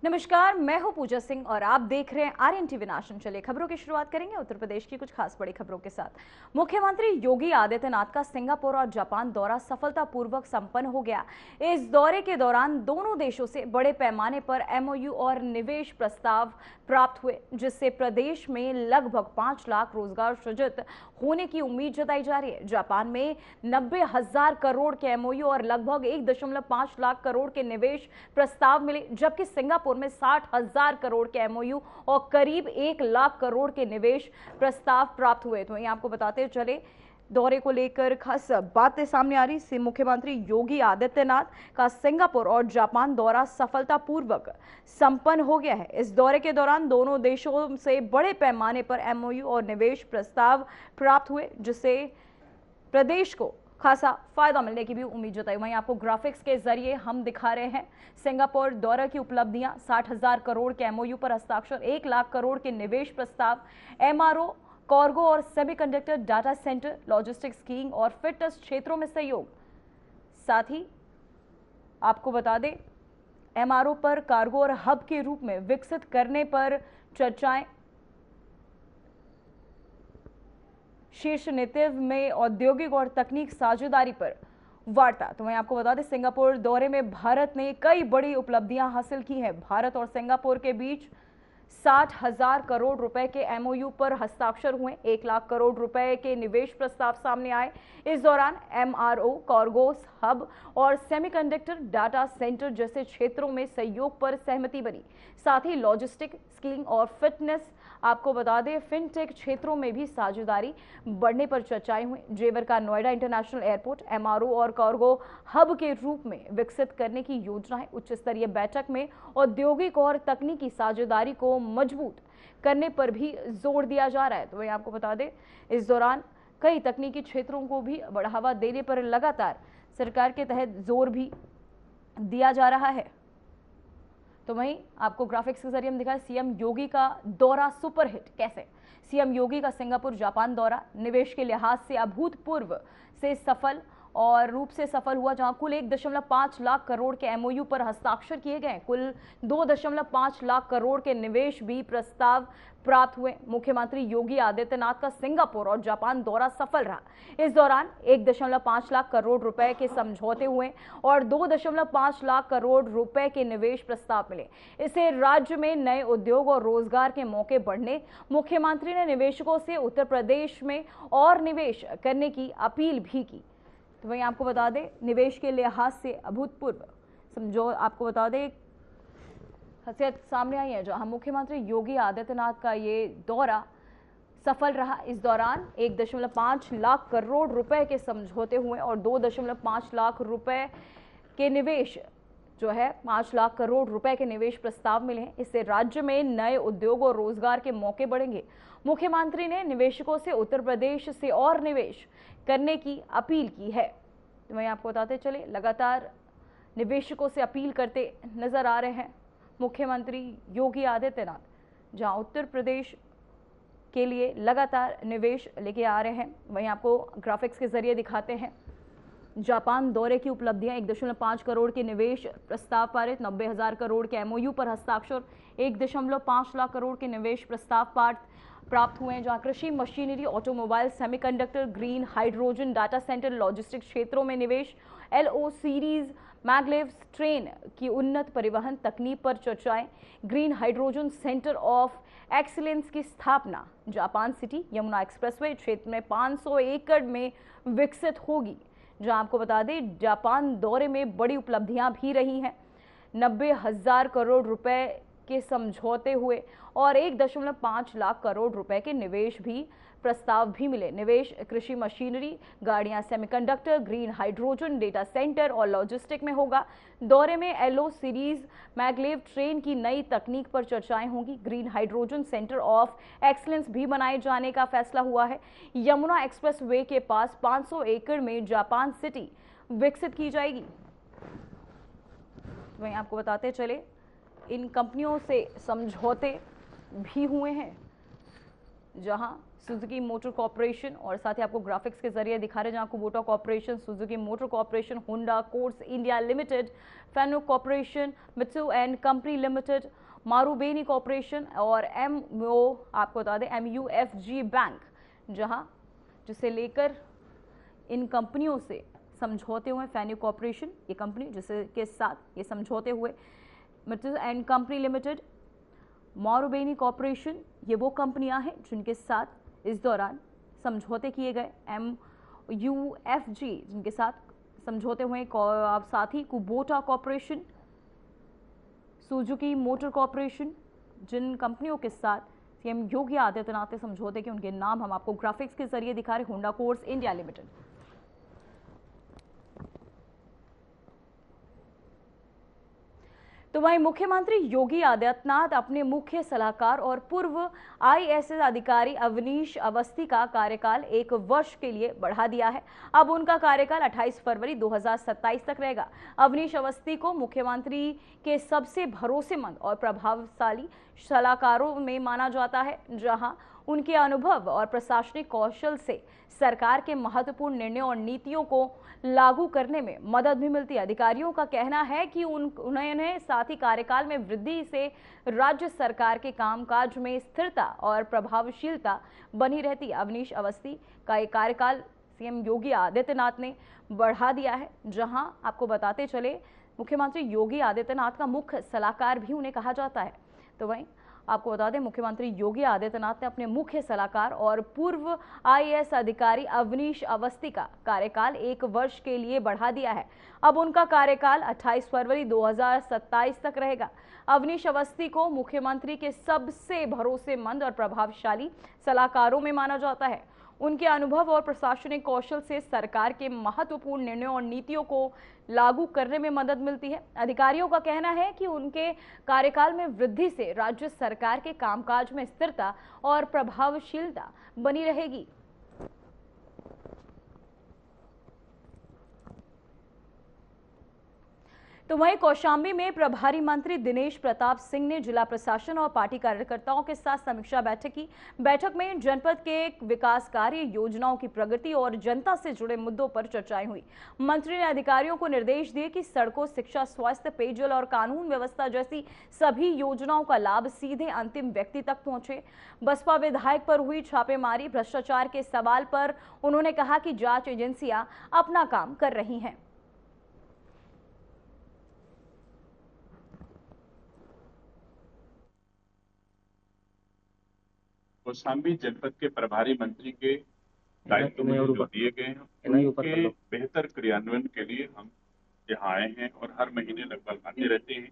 नमस्कार, मैं हूं पूजा सिंह और आप देख रहे हैं आर्यन टीवी नेशनल। चलिए खबरों की शुरुआत करेंगे उत्तर प्रदेश की कुछ खास बड़ी खबरों के साथ। मुख्यमंत्री योगी आदित्यनाथ का सिंगापुर और जापान दौरा सफलतापूर्वक संपन्न हो गया। इस दौरे के दौरान दोनों देशों से बड़े पैमाने पर एमओयू और निवेश प्रस्ताव प्राप्त हुए, जिससे प्रदेश में लगभग 5 लाख रोजगार सृजित होने की उम्मीद जताई जा रही है। जापान में 90,000 करोड़ के एमओयू और लगभग 1.5 लाख करोड़ के निवेश प्रस्ताव मिले, जबकि सिंगापुर में 60,000 करोड़ के एमओयू और करीब 1 लाख करोड़ के निवेश प्रस्ताव प्राप्त हुए। तो वहीं आपको बताते चले, दौरे को लेकर खास बातें सामने आ रही। मुख्यमंत्री योगी आदित्यनाथ का सिंगापुर और जापान दौरा सफलतापूर्वक संपन्न हो गया है। इस दौरे के दौरान दोनों देशों से बड़े पैमाने पर एमओयू और निवेश प्रस्ताव प्राप्त हुए, जिससे प्रदेश को खासा फायदा मिलने की भी उम्मीद जताई। वहीं आपको ग्राफिक्स के जरिए हम दिखा रहे हैं सिंगापुर दौरे की उपलब्धियां। 60,000 करोड़ के एमओयू पर हस्ताक्षर, 1 लाख करोड़ के निवेश प्रस्ताव, एमआरओ, कार्गो और semiconductor, data centre, logistics, skiing और फिटनेस क्षेत्रों में सहयोग। साथ ही आपको बता दें, एमआरओ पर कार्गो और हब के रूप में विकसित करने पर चर्चाएं। शीर्ष नेतृत्व में औद्योगिक और तकनीक साझेदारी पर वार्ता। तो वहीं आपको बता दें, सिंगापुर दौरे में भारत ने कई बड़ी उपलब्धियां हासिल की हैं। भारत और सिंगापुर के बीच 60,000 करोड़ रुपए के एमओयू पर हस्ताक्षर हुए, 1 लाख करोड़ रुपए के निवेश प्रस्ताव सामने आए। इस दौरान एमआरओ, कार्गोस, हब और सेमीकंडक्टर, डाटा सेंटर जैसे क्षेत्रों में सहयोग पर सहमति बनी। साथ ही लॉजिस्टिक, स्किलिंग और फिटनेस, आपको बता दें फिनटेक क्षेत्रों में भी साझेदारी बढ़ने पर चर्चाएं हुई। जेवर का नोएडा इंटरनेशनल एयरपोर्ट एमआरओ और कार्गो हब के रूप में विकसित करने की योजना है। उच्च स्तरीय बैठक में औद्योगिक और तकनीकी साझेदारी को मजबूत करने पर भी जोर दिया जा रहा है। तो वही आपको बता दें, इस दौरान कई तकनीकी क्षेत्रों को भी बढ़ावा देने पर लगातार सरकार के तहत जोर भी दिया जा रहा है। तो वहीं आपको ग्राफिक्स के जरिए हम दिखाएं, सीएम योगी का दौरा सुपरहिट कैसे। सीएम योगी का सिंगापुर जापान दौरा निवेश के लिहाज से अभूतपूर्व से सफल और रूप से सफल हुआ, जहां कुल 1.5 लाख करोड़ के एमओयू पर हस्ताक्षर किए गए। कुल 2.5 लाख करोड़ के निवेश भी प्रस्ताव प्राप्त हुए। मुख्यमंत्री योगी आदित्यनाथ का सिंगापुर और जापान दौरा सफल रहा। इस दौरान 1.5 लाख करोड़ रुपए के समझौते हुए और 2.5 लाख करोड़ रुपए के निवेश प्रस्ताव मिले। इससे राज्य में नए उद्योग और रोजगार के मौके बढ़ने। मुख्यमंत्री ने निवेशकों से उत्तर प्रदेश में और निवेश करने की अपील भी की। तो वहीं आपको बता दें, निवेश के लिहाज से अभूतपूर्व समझो, आपको बता दें खासियत सामने आई है, जहां मुख्यमंत्री योगी आदित्यनाथ का ये दौरा सफल रहा। इस दौरान 1.5 लाख करोड़ रुपए के समझौते हुए और 2.5 लाख रुपए के निवेश जो है 5 लाख करोड़ रुपए के निवेश प्रस्ताव मिले हैं। इससे राज्य में नए उद्योग और रोजगार के मौके बढ़ेंगे। मुख्यमंत्री ने निवेशकों से उत्तर प्रदेश से और निवेश करने की अपील की है। तो मैं आपको बताते चले, लगातार निवेशकों से अपील करते नजर आ रहे हैं मुख्यमंत्री योगी आदित्यनाथ, जहां उत्तर प्रदेश के लिए लगातार निवेश लेके आ रहे हैं। वहीं आपको ग्राफिक्स के जरिए दिखाते हैं जापान दौरे की उपलब्धियां। 1.5 करोड़ के निवेश प्रस्ताव पारित, 90,000 करोड़ के एमओयू पर हस्ताक्षर, 1.5 लाख करोड़ के निवेश प्रस्ताव प्राप्त हुए हैं, जहां कृषि, machinery, automobile, semiconductor, green hydrogen, data centre, logistics क्षेत्रों में निवेश। एलओ सीरीज मैगलेव ट्रेन की उन्नत परिवहन तकनीक पर चर्चाएं। Green hydrogen centre of excellence की स्थापना जापान सिटी यमुना एक्सप्रेसवे क्षेत्र में 500 एकड़ में विकसित होगी। जहां आपको बता दें, जापान दौरे में बड़ी उपलब्धियां भी रही हैं। 90,000 करोड़ रुपए के समझौते हुए और 1.5 लाख करोड़ रुपए के निवेश भी प्रस्ताव भी मिले। निवेश कृषि, मशीनरी, गाड़ियां, semiconductor, green hydrogen, data centre और लॉजिस्टिक में होगा। दौरे में एलओ सीरीज मैगलेव ट्रेन की नई तकनीक पर चर्चाएं होंगी। Green hydrogen centre of excellence भी बनाए जाने का फैसला हुआ है। यमुना एक्सप्रेस वे के पास 500 एकड़ में जापान सिटी विकसित की जाएगी। वहीं आपको बताते चले, इन कंपनियों से समझौते भी हुए हैं, जहां सुजुकी मोटर कॉर्पोरेशन, और साथ ही आपको ग्राफिक्स के जरिए दिखा रहे हैं जहां Kubota corporation, Suzuki motor corporation, Honda cars India limited, Fanuc corporation, Mitsui and company limited, Marubeni corporation और आपको बता दें MUFG बैंक, जहां जिसे लेकर इन कंपनियों से समझौते हुए फैनुक कॉर्पोरेशन, ये कंपनी जिसे के साथ ये समझौते हुए मित्सु and company limited, Marubeni corporation, ये वो कंपनियां हैं जिनके साथ इस दौरान समझौते किए गए। MUFG जिनके साथ समझौते हुए, साथ ही Kubota corporation, Suzuki motor corporation, जिन कंपनियों के साथ सीएम योगी आदित्यनाथ ने समझौते के उनके नाम हम आपको ग्राफिक्स के जरिए दिखा रहे। Honda cars India limited. तो वहीं मुख्यमंत्री योगी आदित्यनाथ अपने मुख्य सलाहकार और पूर्व IAS अधिकारी अवनीश अवस्थी का कार्यकाल 1 वर्ष के लिए बढ़ा दिया है। अब उनका कार्यकाल 28 फरवरी 2027 तक रहेगा। अवनीश अवस्थी को मुख्यमंत्री के सबसे भरोसेमंद और प्रभावशाली सलाहकारों में माना जाता है, जहां उनके अनुभव और प्रशासनिक कौशल से सरकार के महत्वपूर्ण निर्णयों और नीतियों को लागू करने में मदद भी मिलती है। अधिकारियों का कहना है कि उन्हें साथ ही कार्यकाल में वृद्धि से राज्य सरकार के कामकाज में स्थिरता और प्रभावशीलता बनी रहती है। अवनीश अवस्थी का एक कार्यकाल सीएम योगी आदित्यनाथ ने बढ़ा दिया है, जहां आपको बताते चले मुख्यमंत्री योगी आदित्यनाथ का मुख्य सलाहकार भी उन्हें कहा जाता है। तो वहीं आपको बता दें मुख्यमंत्री योगी आदित्यनाथ ने अपने मुख्य सलाहकार और पूर्व IAS अधिकारी अवनीश अवस्थी का कार्यकाल 1 वर्ष के लिए बढ़ा दिया है। अब उनका कार्यकाल 28 फरवरी 2027 तक रहेगा। अवनीश अवस्थी को मुख्यमंत्री के सबसे भरोसेमंद और प्रभावशाली सलाहकारों में माना जाता है। उनके अनुभव और प्रशासनिक कौशल से सरकार के महत्वपूर्ण निर्णयों और नीतियों को लागू करने में मदद मिलती है। अधिकारियों का कहना है कि उनके कार्यकाल में वृद्धि से राज्य सरकार के कामकाज में स्थिरता और प्रभावशीलता बनी रहेगी। तो वहीं कौशाम्बी में प्रभारी मंत्री दिनेश प्रताप सिंह ने जिला प्रशासन और पार्टी कार्यकर्ताओं के साथ समीक्षा बैठक की। बैठक में जनपद के विकास कार्य, योजनाओं की प्रगति और जनता से जुड़े मुद्दों पर चर्चाएं हुई। मंत्री ने अधिकारियों को निर्देश दिए कि सड़कों, शिक्षा, स्वास्थ्य, पेयजल और कानून व्यवस्था जैसी सभी योजनाओं का लाभ सीधे अंतिम व्यक्ति तक पहुंचे। बसपा विधायक पर हुई छापेमारी, भ्रष्टाचार के सवाल पर उन्होंने कहा कि जांच एजेंसियां अपना काम कर रही हैं। कौशाम्बी जनपद के प्रभारी मंत्री के दायित्व में जो दिए गए हैं उनके बेहतर क्रियान्वयन के लिए हम यहाँ आए हैं और हर महीने लगभग आते रहते हैं।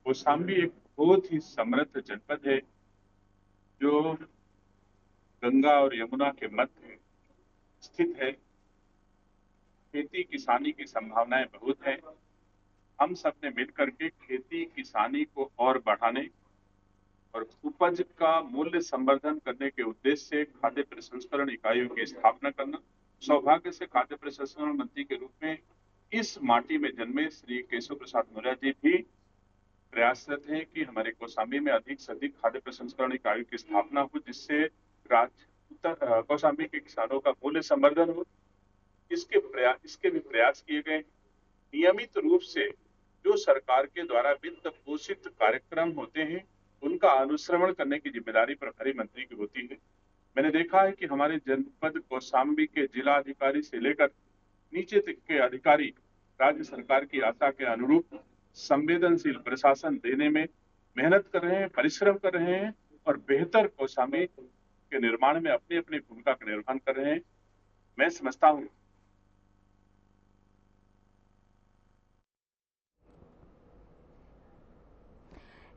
कौशाम्बी एक बहुत ही समृद्ध जनपद है जो गंगा और यमुना के मध्य स्थित है। खेती किसानी की संभावनाएं बहुत है। हम सब ने मिलकर के खेती किसानी को और बढ़ाने और उपज का मूल्य संवर्धन करने के उद्देश्य से खाद्य प्रसंस्करण इकाइयों की स्थापना करना। सौभाग्य से खाद्य प्रसंस्करण मंत्री के रूप में इस माटी में जन्मे श्री केशव प्रसाद मौर्य जी भी प्रयासरत हैं कि हमारे कौशाम्बी में अधिक से अधिक खाद्य प्रसंस्करण इकाइयों की स्थापना हो, जिससे कौशाम्बी के किसानों का मूल्य संवर्धन हो। इसके भी प्रयास किए गए। नियमित रूप से जो सरकार के द्वारा वित्त पोषित कार्यक्रम होते हैं उनका अनुश्रवण करने की जिम्मेदारी प्रभारी मंत्री की होती है। मैंने देखा है कि हमारे जनपद कौशाम्बी के जिला अधिकारी से लेकर नीचे तक के अधिकारी राज्य सरकार की आशा के अनुरूप संवेदनशील प्रशासन देने में मेहनत कर रहे हैं, परिश्रम कर रहे हैं और बेहतर कौशाम्बी के निर्माण में अपनी अपनी भूमिका का निर्वहन कर रहे हैं। मैं समझता हूँ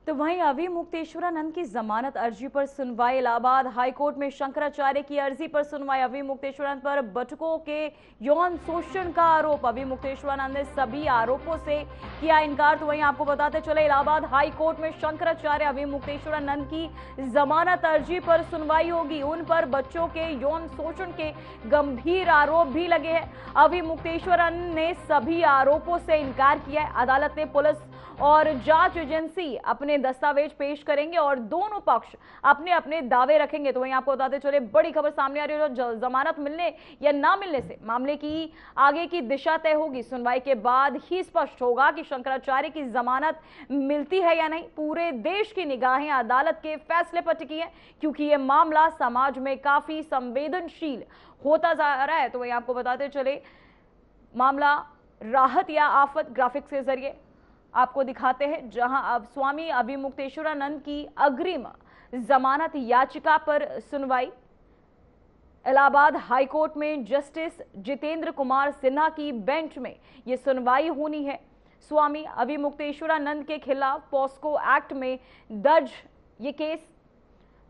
तो वहीं अभी मुक्तेश्वरानंद की जमानत अर्जी पर सुनवाई। इलाहाबाद हाईकोर्ट में शंकराचार्य की अर्जी पर सुनवाई। अभी मुक्तेश्वरानंद पर बटुकों के यौन शोषण का आरोप। अभी मुक्तेश्वरानंद ने सभी आरोपों से किया इनकार। तो वहीं आपको बताते चले इलाहाबाद हाईकोर्ट में शंकराचार्य अभी मुक्तेश्वरानंद की जमानत अर्जी पर सुनवाई होगी। उन पर बच्चों के यौन शोषण के गंभीर आरोप भी लगे हैं। अभी मुक्तेश्वरानंद ने सभी आरोपों से इनकार किया है। अदालत ने पुलिस और जांच एजेंसी अपने दस्तावेज पेश करेंगे और दोनों पक्ष अपने अपने दावे रखेंगे। तो वहीं आपको बताते चले बड़ी खबर सामने आ रही है, जो जमानत मिलने या ना मिलने से मामले की आगे की दिशा तय होगी। सुनवाई के बाद ही स्पष्ट होगा कि शंकराचार्य की जमानत मिलती है या नहीं। पूरे देश की निगाहें अदालत के फैसले पर टिकी है, क्योंकि यह मामला समाज में काफी संवेदनशील होता जा रहा है। तो वहीं आपको बताते चले मामला राहत या आफत ग्राफिक्स के जरिए आपको दिखाते हैं, जहां अब स्वामी अभिमुक्तेश्वरानंद की अग्रिम जमानत याचिका पर सुनवाई। इलाहाबाद हाईकोर्ट में जस्टिस जितेंद्र कुमार सिन्हा की बेंच में यह सुनवाई होनी है। स्वामी अभिमुक्तेश्वरानंद के खिलाफ पॉस्को एक्ट में दर्ज ये केस,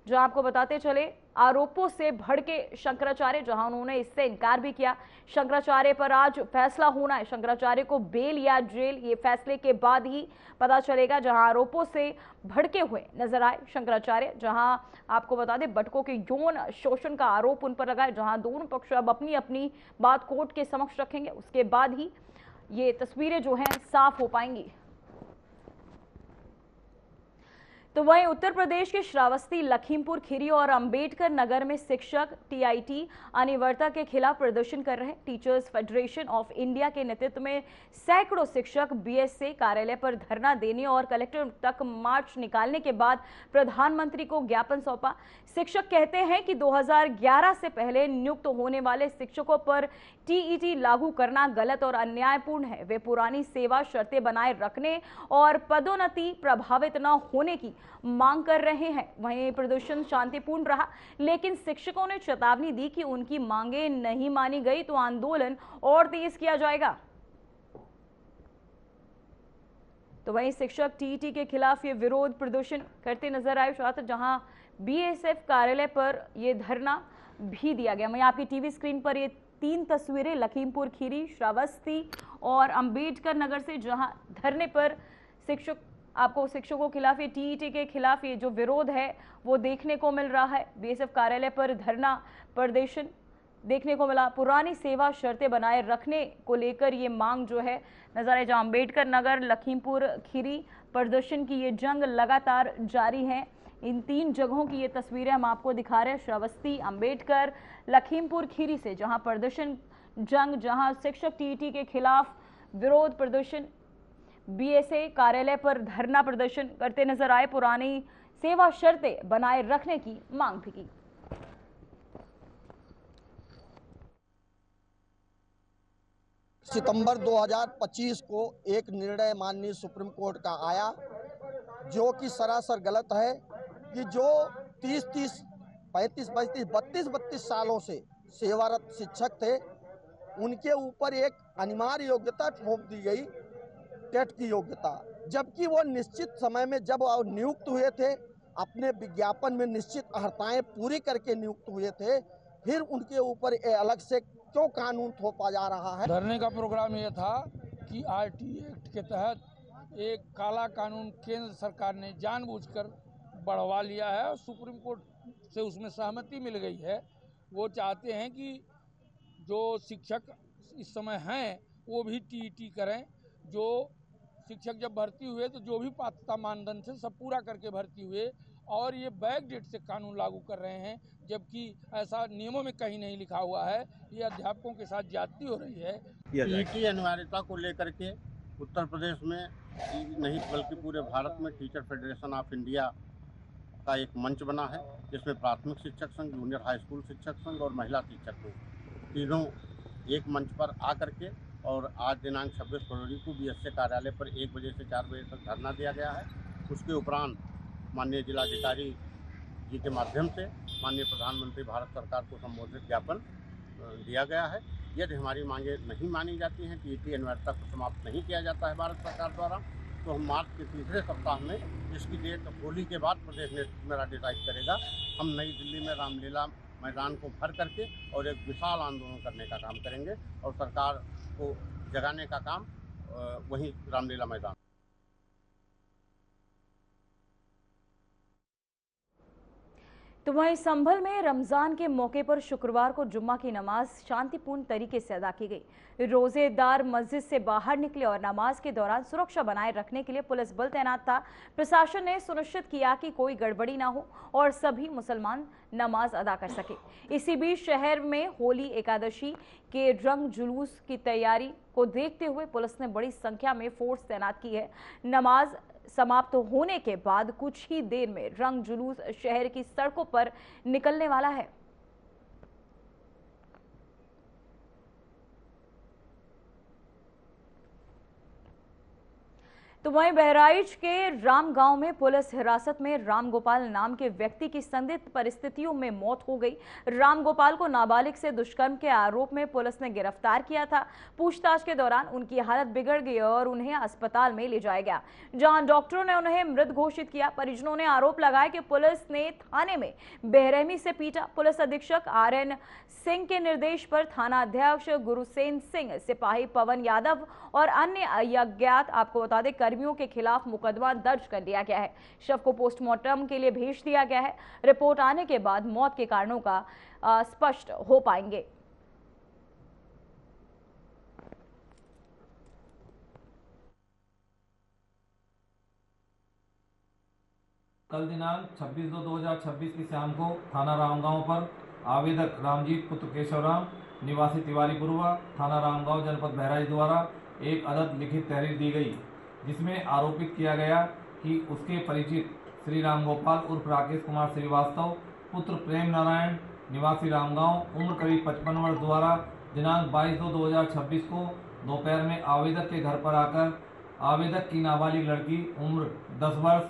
जो आपको बताते चले आरोपों से भड़के शंकराचार्य, जहां उन्होंने इससे इनकार भी किया। शंकराचार्य पर आज फैसला होना है। शंकराचार्य को बेल या जेल, ये फैसले के बाद ही पता चलेगा। जहां आरोपों से भड़के हुए नजर आए शंकराचार्य, जहां आपको बता दें बटकों के यौन शोषण का आरोप उन पर लगा है, जहां दोनों पक्ष अब अपनी अपनी बात कोर्ट के समक्ष रखेंगे। उसके बाद ही ये तस्वीरें जो हैं साफ हो पाएंगी। तो वहीं उत्तर प्रदेश के श्रावस्ती, लखीमपुर खीरी और अंबेडकर नगर में शिक्षक टीआईटी अनिवार्यता के खिलाफ प्रदर्शन कर रहे हैं। टीचर्स फेडरेशन ऑफ इंडिया के नेतृत्व में सैकड़ों शिक्षक बीएसए कार्यालय पर धरना देने और कलेक्टर तक मार्च निकालने के बाद प्रधानमंत्री को ज्ञापन सौंपा। शिक्षक कहते हैं कि 2011 से पहले नियुक्त होने वाले शिक्षकों पर टीईटी लागू करना गलत और अन्यायपूर्ण है। वे पुरानी सेवा शर्तें बनाए रखने और पदोन्नति प्रभावित न होने की मांग कर रहे हैं। वहीं प्रदर्शन शांतिपूर्ण रहा, लेकिन शिक्षकों ने चेतावनी दी कि उनकी मांगें नहीं मानी गई तो आंदोलन और तेज किया जाएगा। तो वहीं शिक्षक टीईटी के खिलाफ ये विरोध प्रदर्शन करते नजर आए, जहां बीएसएफ कार्यालय पर यह धरना भी दिया गया। वहीं आपकी टीवी स्क्रीन पर ये 3 तस्वीरें लखीमपुर खीरी, श्रावस्ती और अंबेडकर नगर से, जहां धरने पर शिक्षकों के खिलाफ, ये टीईटी के खिलाफ ये जो विरोध है वो देखने को मिल रहा है। बीएसएफ कार्यालय पर धरना प्रदर्शन देखने को मिला। पुरानी सेवा शर्तें बनाए रखने को लेकर ये मांग जो है नजर आई। जहां अंबेडकर नगर, लखीमपुर खीरी प्रदर्शन की ये जंग लगातार जारी है। इन 3 जगहों की ये तस्वीरें हम आपको दिखा रहे हैं, श्रावस्ती, अंबेडकर, लखीमपुर खीरी से, जहां प्रदर्शन जंग, जहां शिक्षक टीईटी के खिलाफ विरोध प्रदर्शन, बीएसए कार्यालय पर धरना प्रदर्शन करते नजर आए। पुरानी सेवा शर्तें बनाए रखने की मांग भी की। सितंबर 2025 को एक निर्णय माननीय सुप्रीम कोर्ट का आया, जो कि सरासर गलत है कि जो 30-30, 35-35, 32-32 सालों से सेवारत शिक्षक थे, उनके ऊपर एक अनिवार्य योग्यता थोप दी गई, टेट की योग्यता, जबकि वो निश्चित समय में जब नियुक्त हुए थे, अपने विज्ञापन में निश्चित अर्हताएं पूरी करके नियुक्त हुए थे, फिर उनके ऊपर अलग से क्यों कानून थोपा जा रहा है। धरने का प्रोग्राम ये था कि आरटी एक्ट के तहत एक काला कानून केंद्र सरकार ने जानबूझकर बढ़वा लिया है और सुप्रीम कोर्ट से उसमें सहमति मिल गई है। वो चाहते हैं कि जो शिक्षक इस समय हैं वो भी टीईटी करें। जो शिक्षक जब भर्ती हुए तो जो भी पात्रता मानदंड से सब पूरा करके भर्ती हुए, और ये बैक डेट से कानून लागू कर रहे हैं, जबकि ऐसा नियमों में कहीं नहीं लिखा हुआ है। ये अध्यापकों के साथ ज्यादती हो रही है। टीईटी अनिवार्यता को लेकर के उत्तर प्रदेश में नहीं बल्कि पूरे भारत में टीचर फेडरेशन ऑफ इंडिया का एक मंच बना है, जिसमें प्राथमिक शिक्षक संघ, जूनियर हाई स्कूल शिक्षक संघ और महिला शिक्षक संघ तीनों एक मंच पर आकर के, और आज दिनांक 26 फरवरी को बीएसए कार्यालय पर 1 बजे से 4 बजे तक धरना दिया गया है। उसके उपरांत माननीय जिलाधिकारी जी के माध्यम से माननीय प्रधानमंत्री भारत सरकार को संबोधित ज्ञापन दिया गया है। यदि हमारी मांगे नहीं मानी जाती हैं, टीईटी अनिवार्यता को समाप्त नहीं किया जाता है भारत सरकार द्वारा, तो हम मार्च के तीसरे सप्ताह में, इसकी डेट होली के बाद प्रदेश मेरा डिसाइड करेगा, हम नई दिल्ली में रामलीला मैदान को भर करके और एक विशाल आंदोलन करने का काम करेंगे और सरकार को जगाने का काम वहीं रामलीला मैदान। तो वहीं संभल में रमजान के मौके पर शुक्रवार को जुम्मा की नमाज शांतिपूर्ण तरीके से अदा की गई। रोजेदार मस्जिद से बाहर निकले और नमाज के दौरान सुरक्षा बनाए रखने के लिए पुलिस बल तैनात था। प्रशासन ने सुनिश्चित किया कि कोई गड़बड़ी ना हो और सभी मुसलमान नमाज अदा कर सके। इसी बीच शहर में होली एकादशी के रंग जुलूस की तैयारी को देखते हुए पुलिस ने बड़ी संख्या में फोर्स तैनात की है। नमाज समाप्त होने के बाद कुछ ही देर में रंग जुलूस शहर की सड़कों पर निकलने वाला है। तो वहीं बहराइच के राम गांव में पुलिस हिरासत में राम गोपाल नाम के व्यक्ति की संदिग्ध परिस्थितियों में मौत हो गई। राम गोपाल को नाबालिग से दुष्कर्म के आरोप में पुलिस ने गिरफ्तार किया था। पूछताछ के दौरान उनकी हालत बिगड़ गई और उन्हें अस्पताल में ले जाया गया, जहां डॉक्टरों ने उन्हें मृत घोषित किया। परिजनों ने आरोप लगाया कि पुलिस ने थाने में बेरहमी से पीटा। पुलिस अधीक्षक RN सिंह के निर्देश पर थाना अध्यक्ष गुरुसेन सिंह, सिपाही पवन यादव और अन्य अज्ञात आपको बता दें कर्मियों के खिलाफ मुकदमा दर्ज कर लिया गया है। शव को पोस्टमार्टम के लिए भेज दिया गया है। रिपोर्ट आने के बाद मौत के कारणों का स्पष्ट हो पाएंगे। कल दिनांक 26/2/2026 की शाम को थाना रामगांव पर आवेदक रामजीत पुत्र केशवराम निवासी तिवारी पुरवा थाना रामगांव जनपद बहराइच द्वारा एक अदद लिखित तहरीर दी गई, जिसमें आरोपित किया गया कि उसके परिचित श्री राम गोपाल उर्फ राकेश कुमार श्रीवास्तव पुत्र प्रेम नारायण निवासी रामगांव उम्र करीब 55 वर्ष द्वारा दिनांक 22/2/2026 को दोपहर में आवेदक के घर पर आकर आवेदक की नाबालिग लड़की उम्र 10 वर्ष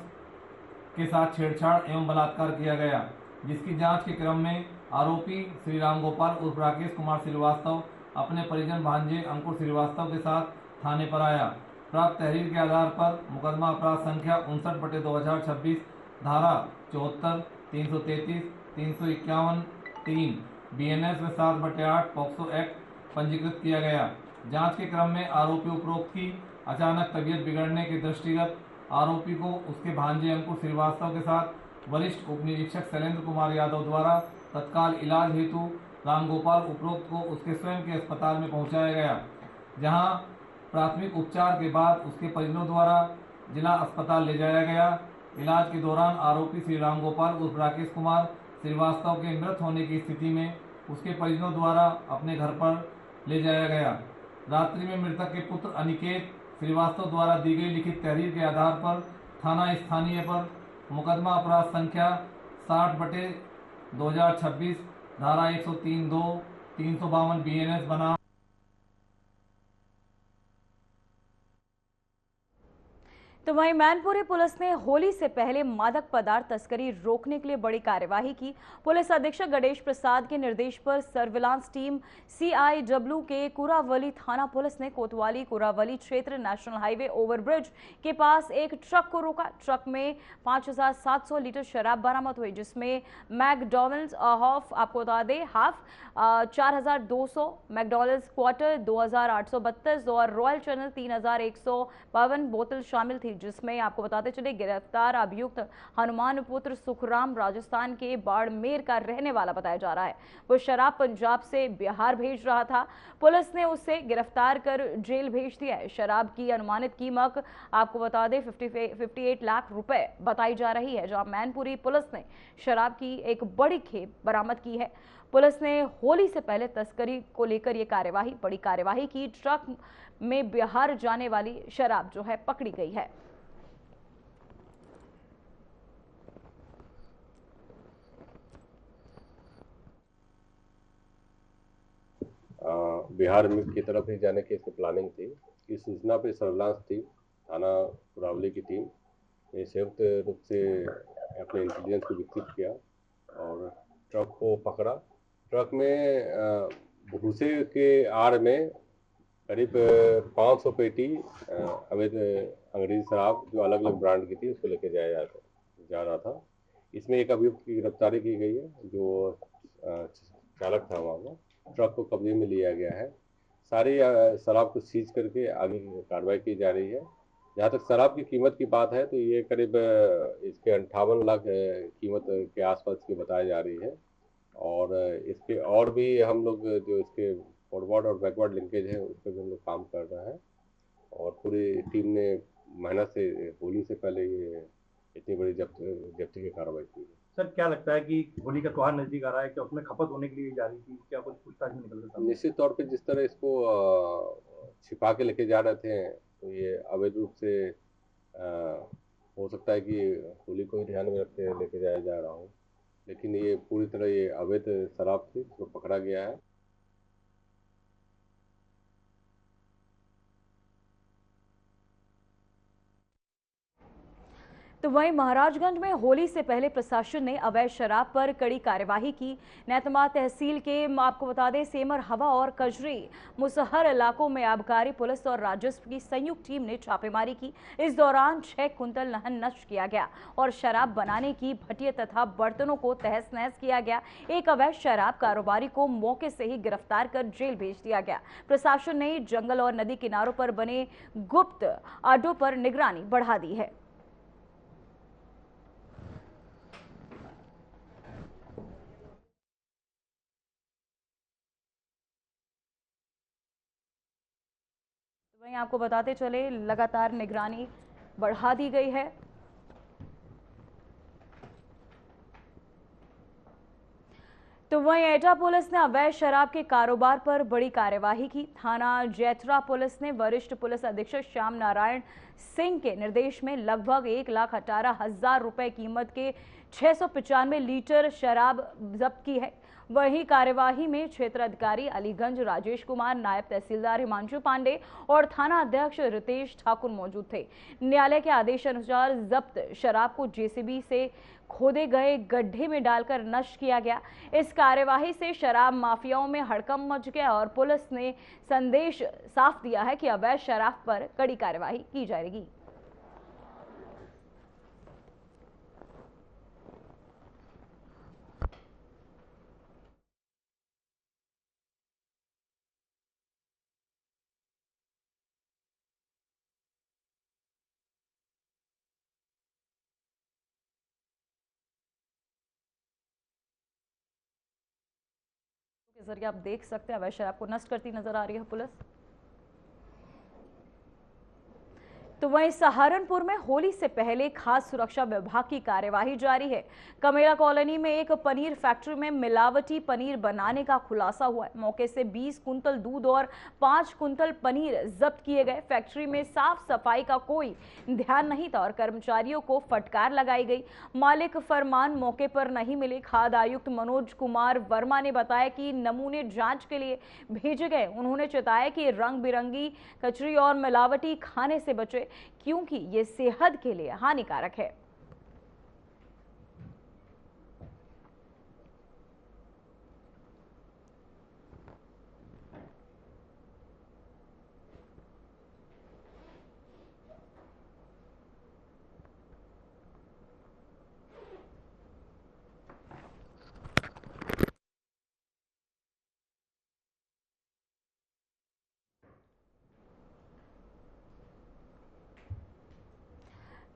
के साथ छेड़छाड़ एवं बलात्कार किया गया, जिसकी जांच के क्रम में आरोपी श्री राम गोपाल उर्फ राकेश कुमार श्रीवास्तव अपने परिजन भांजे अंकुर श्रीवास्तव के साथ थाने पर आया। प्राप्त तहरीर के आधार पर मुकदमा अपराध संख्या 59/2026 धारा 74, 333, 351, 3 BNS में 7/8 पॉक्सो एक्ट पंजीकृत किया गया। जांच के क्रम में आरोपी उपरोक्त की अचानक तबीयत बिगड़ने के दृष्टिगत आरोपी को उसके भांजे अंकुर श्रीवास्तव के साथ वरिष्ठ उप निरीक्षक शैलेंद्र कुमार यादव द्वारा तत्काल इलाज हेतु रामगोपाल उपरोक्त को उसके स्वयं के अस्पताल में पहुंचाया गया, जहां प्राथमिक उपचार के बाद उसके परिजनों द्वारा जिला अस्पताल ले जाया गया। इलाज के दौरान आरोपी श्री रामगोपाल उर्फ राकेश कुमार श्रीवास्तव के मृत होने की स्थिति में उसके परिजनों द्वारा अपने घर पर ले जाया गया। रात्रि में मृतक के पुत्र अनिकेत श्रीवास्तव द्वारा दी गई लिखित तहरीर के आधार पर थाना स्थानीय पर मुकदमा अपराध संख्या 60/2026 धारा 103(2) 352 BNS बना। तो वहीं मैनपुरी पुलिस ने होली से पहले मादक पदार्थ तस्करी रोकने के लिए बड़ी कार्यवाही की। पुलिस अधीक्षक गणेश प्रसाद के निर्देश पर सर्विलांस टीम CIW के कुरावली थाना पुलिस ने कोतवाली कुरावली क्षेत्र नेशनल हाईवे ओवरब्रिज के पास एक ट्रक को रोका। ट्रक में 5700 लीटर शराब बरामद हुई, जिसमें मैकडॉनल्ड्स आपको बता दें हाफ 4200, मैकडॉनल्ड्स क्वार्टर 2832 और रॉयल चैनल 3152 बोतल शामिल थी, जिसमें आपको बताते चले गिरफ्तार अभियुक्त हनुमान पुत्र सुखराम राजस्थान के बाड़मेर का रहने वाला बताया जा रहा है। वो शराब पंजाब से बिहार भेज रहा था। पुलिस ने उसे गिरफ्तार कर जेल भेज दिया है। शराब की अनुमानित कीमत आपको बता दें 58 लाख रुपए बताई जा रही है, जहां मैनपुरी पुलिस ने शराब की एक बड़ी खेप बरामद की है। पुलिस ने होली से पहले तस्करी को लेकर ये बड़ी कार्यवाही की। ट्रक में बिहार जाने वाली शराब जो है पकड़ी गई है। बिहार में की तरफ ही जाने की इसकी प्लानिंग थी। इस सूचना पे सर्विलांस टीम थाना कुरावली की टीम ने संयुक्त रूप से अपने इंटेलिजेंस को विकसित किया और ट्रक को पकड़ा। ट्रक में भूसे के आड़ में करीब 500 पेटी अवैध अंग्रेजी शराब जो अलग अलग ब्रांड की थी उसको लेके जा रहा था। इसमें एक अभियुक्त की गिरफ्तारी की गई है, जो चालक था वहाँ का। ट्रक को कब्जे में लिया गया है। सारी शराब को सीज करके आगे की कार्रवाई की जा रही है जहाँ तक शराब की कीमत की बात है तो ये करीब इसके 58 लाख कीमत के आसपास की बताई जा रही है। और इसके और भी हम लोग जो इसके फॉरवर्ड और बैकवर्ड लिंकेज है उस पर भी हम लोग काम कर रहे हैं। और पूरी टीम ने मेहनत से होली से पहले ये इतनी बड़ी जब्ती की कार्रवाई की है। सर क्या लगता है कि होली का त्योहार नजदीक आ रहा है, क्या उसमें खपत होने के लिए जा रही थी, क्या कुछ पूछताछ में निकल रहा? निश्चित तौर पे जिस तरह इसको छिपा के लेके जा रहे थे तो ये अवैध रूप से हो सकता है कि होली को ही ध्यान में रखते लेके जाया जा रहा हो, लेकिन ये पूरी तरह ये अवैध शराब थी जो पकड़ा गया है। तो वहीं महाराजगंज में होली से पहले प्रशासन ने अवैध शराब पर कड़ी कार्यवाही की। नेतमा तहसील के आपको बता दें सेमर हवा और कजरी मुसहर इलाकों में आबकारी पुलिस और राजस्व की संयुक्त टीम ने छापेमारी की। इस दौरान 6 कुंतल नहन नष्ट किया गया और शराब बनाने की भट्टियां तथा बर्तनों को तहस नहस किया गया। एक अवैध शराब कारोबारी को मौके से ही गिरफ्तार कर जेल भेज दिया गया। प्रशासन ने जंगल और नदी किनारों पर बने गुप्त अड्डों पर निगरानी बढ़ा दी है। वहीं आपको बताते चले लगातार निगरानी बढ़ा दी गई है। तो वहीं एटा पुलिस ने अवैध शराब के कारोबार पर बड़ी कार्यवाही की। थाना जैतरा पुलिस ने वरिष्ठ पुलिस अधीक्षक श्याम नारायण सिंह के निर्देश में लगभग 1,18,000 रुपए कीमत के 695 लीटर शराब जब्त की है। वहीं कार्यवाही में क्षेत्र अधिकारी अलीगंज राजेश कुमार, नायब तहसीलदार हिमांशु पांडे और थाना अध्यक्ष रितेश ठाकुर मौजूद थे। न्यायालय के आदेश अनुसार जब्त शराब को जेसीबी से खोदे गए गड्ढे में डालकर नष्ट किया गया। इस कार्यवाही से शराब माफियाओं में हड़कंप मच गया और पुलिस ने संदेश साफ दिया है कि अवैध शराब पर कड़ी कार्यवाही की जाएगी। के जरिए आप देख सकते हैं अवैध शराब को नष्ट करती नजर आ रही है पुलिस। तो वहीं सहारनपुर में होली से पहले खास सुरक्षा विभाग की कार्यवाही जारी है। कमेरा कॉलोनी में एक पनीर फैक्ट्री में मिलावटी पनीर बनाने का खुलासा हुआ है। मौके से 20 कुंतल दूध और 5 कुंतल पनीर जब्त किए गए। फैक्ट्री में साफ सफाई का कोई ध्यान नहीं था और कर्मचारियों को फटकार लगाई गई। मालिक फरमान मौके पर नहीं मिले। खाद्य आयुक्त मनोज कुमार वर्मा ने बताया कि नमूने जांच के लिए भेजे गए। उन्होंने चेताया कि रंग बिरंगी कचरी और मिलावटी खाने से बचे क्योंकि ये सेहत के लिए हानिकारक है।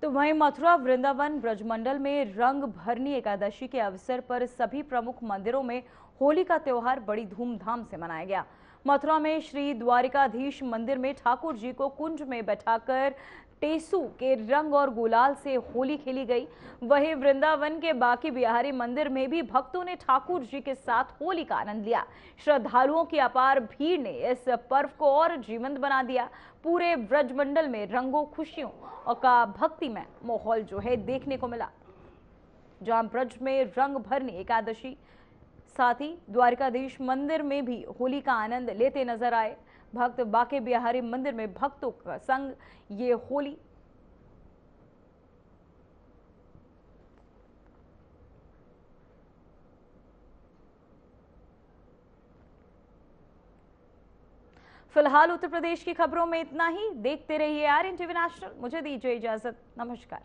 तो वहीं मथुरा वृंदावन ब्रजमंडल में रंग भरनी एकादशी के अवसर पर सभी प्रमुख मंदिरों में होली का त्योहार बड़ी धूमधाम से मनाया गया। मथुरा में श्री द्वारिकाधीश मंदिर में ठाकुर जी को कुंज में बैठाकर टेसू के रंग और गुलाल से होली खेली गई। वहीं वृंदावन के बाकी बिहारी मंदिर में भी भक्तों ने ठाकुर जी के साथ होली का आनंद लिया। श्रद्धालुओं की अपार भीड़ ने इस पर्व को और जीवंत बना दिया। पूरे ब्रजमंडल में रंगों खुशियों का भक्तिमय माहौल जो है देखने को मिला, जहां ब्रज में रंग भरनी एकादशी साथ ही द्वारिकाधीश मंदिर में भी होली का आनंद लेते नजर आए। भक्त बाके बिहारी मंदिर में भक्तों का संग ये होली फिलहाल उत्तर प्रदेश की खबरों में इतना ही। देखते रहिए आरएन टीवी नेशनल। मुझे दीजिए इजाजत। नमस्कार।